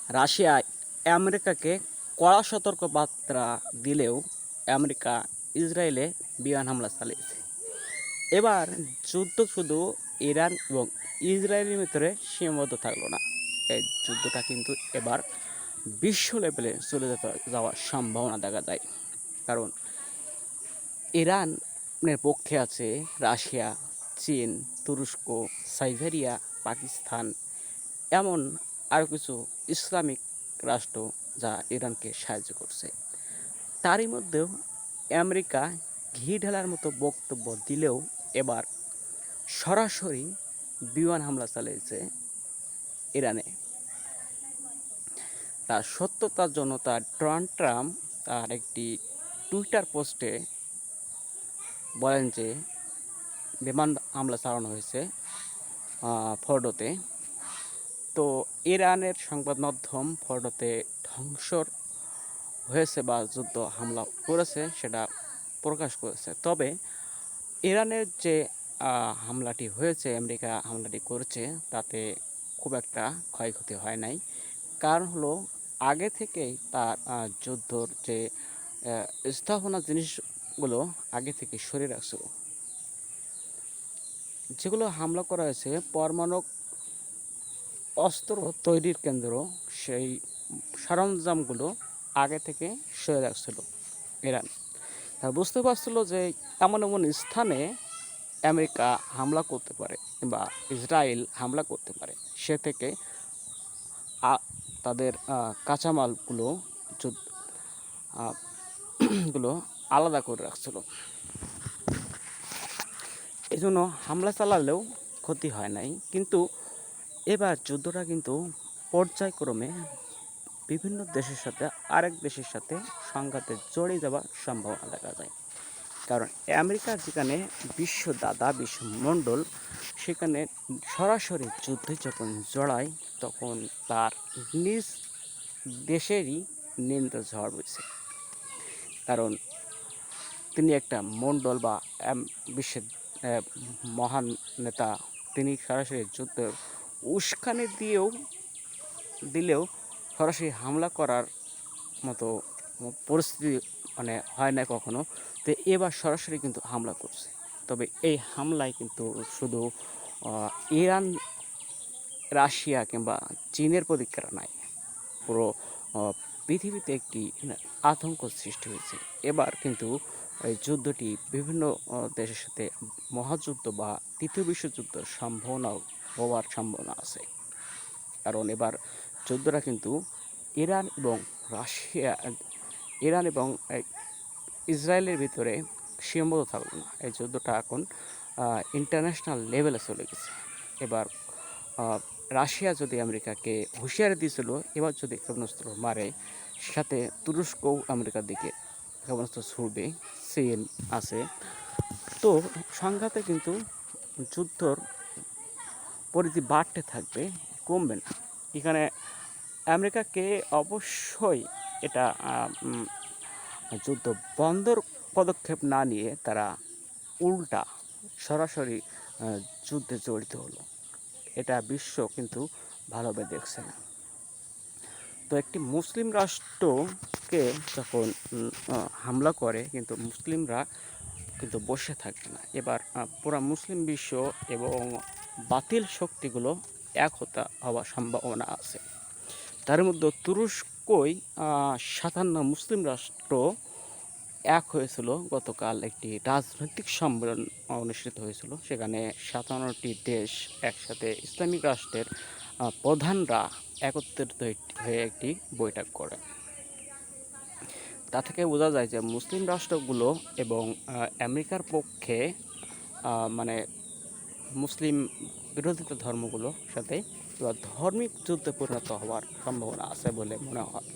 Russia আমেরিকাকে কড়া সতর্কবার্তা দিলেও আমেরিকা ইসরায়েলে বিমান হামলা চালিয়েছে। এবার যুদ্ধ শুধু ইরান এবং ইসরায়েলের ভিতরে সীমাবদ্ধ থাকলো না, এই যুদ্ধটা কিন্তু এবার বিশ্ব লেভেলে চলে যাওয়ার সম্ভাবনা দেখা যায়। কারণ ইরানের পক্ষে আছে রাশিয়া, চীন, তুরস্ক, সাইবেরিয়া, পাকিস্তান, এমন আরও কিছু ইসলামিক রাষ্ট্র যা ইরানকে সাহায্য করছে। তারই মধ্যেও আমেরিকা ঘি ঢালার মতো বক্তব্য দিলেও এবার সরাসরি বিমান হামলা চালিয়েছে ইরানে। তার সত্যতার জন্য ডোনাল্ড ট্রাম্প তার একটি টুইটার পোস্টে বলেন যে বিমান হামলা চালানো হয়েছে ফর্ডোতে। তো ইরানের সংবাদ মাধ্যম ফর্ডোতে ধ্বংসর হয়েছে বা যুদ্ধ হামলা করেছে সেটা প্রকাশ করেছে। তবে ইরানের যে হামলাটি হয়েছে, আমেরিকা হামলাটি করেছে, তাতে খুব একটা ক্ষয়ক্ষতি হয় নাই। কারণ হলো আগে থেকেই তার যুদ্ধর যে স্থাপনা জিনিসগুলো আগে থেকে সরিয়ে রাখছিল। যেগুলো হামলা করা হয়েছে পরমাণু অস্ত্র তৈরির কেন্দ্র, সেই সরঞ্জামগুলো আগে থেকে সরে রাখছিল ইরান। তারা বুঝতে পারছিল যে এমন এমন স্থানে আমেরিকা হামলা করতে পারে বা ইসরায়েল হামলা করতে পারে, সে থেকে তাদের কাঁচামালগুলো গুলো আলাদা করে রাখছিল। এই জন্য হামলা চালালেও ক্ষতি হয় নাই। কিন্তু এবার যুদ্ধটা কিন্তু পর্যায়ক্রমে বিভিন্ন দেশের সাথে আরেক দেশের সাথে সংঘাতে জড়িয়ে যাওয়ার সম্ভাবনা দেখা যায়। কারণ আমেরিকা যেখানে বিশ্ব দাদা, বিশ্বমণ্ডল, সেখানে সরাসরি যুদ্ধে যখন জড়ায় তখন তার নিজ দেশেরই নিন্দা ঝড় বইছে। কারণ তিনি একটা মণ্ডল বা বিশ্বের মহান নেতা, তিনি সরাসরি যুদ্ধের উস্কানি দিলেও সরাসরি হামলা করার মতো পরিস্থিতি হয় না কখনো। তো এবার সরাসরি কিন্তু হামলা করছে। তবে এই হামলায় কিন্তু শুধু ইরান, রাশিয়া কিংবা চীনের প্রতিক্রিয়া নাই, পুরো পৃথিবীতে একটি আতঙ্ক সৃষ্টি হয়েছে। এবার কিন্তু এই যুদ্ধটি বিভিন্ন দেশের সাথে মহাযুদ্ধ বা তৃতীয় বিশ্বযুদ্ধের হওয়ার সম্ভাবনা আছে। কারণ এবার যুদ্ধটা কিন্তু ইরান এবং ইসরায়েলের ভিতরে সীমাবদ্ধ থাকলো না। এই যুদ্ধটা এখন ইন্টারন্যাশনাল লেভেলে চলে গেছে। এবার রাশিয়া যদি আমেরিকাকে হুঁশিয়ারি দিয়েছিল এবার যদি ক্ষেপণাস্ত্র মারে, সাথে তুরস্কও আমেরিকার দিকে ক্ষেপণাস্ত্র ছুড়বে, চীন আছে। তো সংঘাতে কিন্তু যুদ্ধর পরিধি বাড়তে থাকবে, কমবে না। এখানে আমেরিকাকে অবশ্যই এটা যুদ্ধ বন্ধর পদক্ষেপ না নিয়ে তারা উল্টা সরাসরি যুদ্ধে জড়িত হলো। এটা বিশ্ব কিন্তু ভালোভাবে দেখছে না। তো একটি মুসলিম রাষ্ট্রকে যখন হামলা করে কিন্তু মুসলিমরা কিন্তু বসে থাকবে না। এবার পুরা মুসলিম বিশ্ব এবং বাতিল শক্তিগুলো এক হওয়ার সম্ভাবনা আছে। তার মধ্যে তুরস্কই ৫৭ মুসলিম রাষ্ট্র এক হয়েছিল। গতকাল একটি রাজনৈতিক সম্মেলন অনুষ্ঠিত হয়েছিল। সেখানে ৫৭টি দেশ একসাথে ইসলামিক রাষ্ট্রের প্রধানরা একত্রিত হয়ে একটি বৈঠক করে। তা থেকে বোঝা যায় যে মুসলিম রাষ্ট্রগুলো এবং আমেরিকার পক্ষে মানে মুসলিম বিরোধিতা ধর্মগুলোর সাথে ধর্মিক যুদ্ধে পরিণত হওয়ার সম্ভাবনা আছে বলে মনে হয়।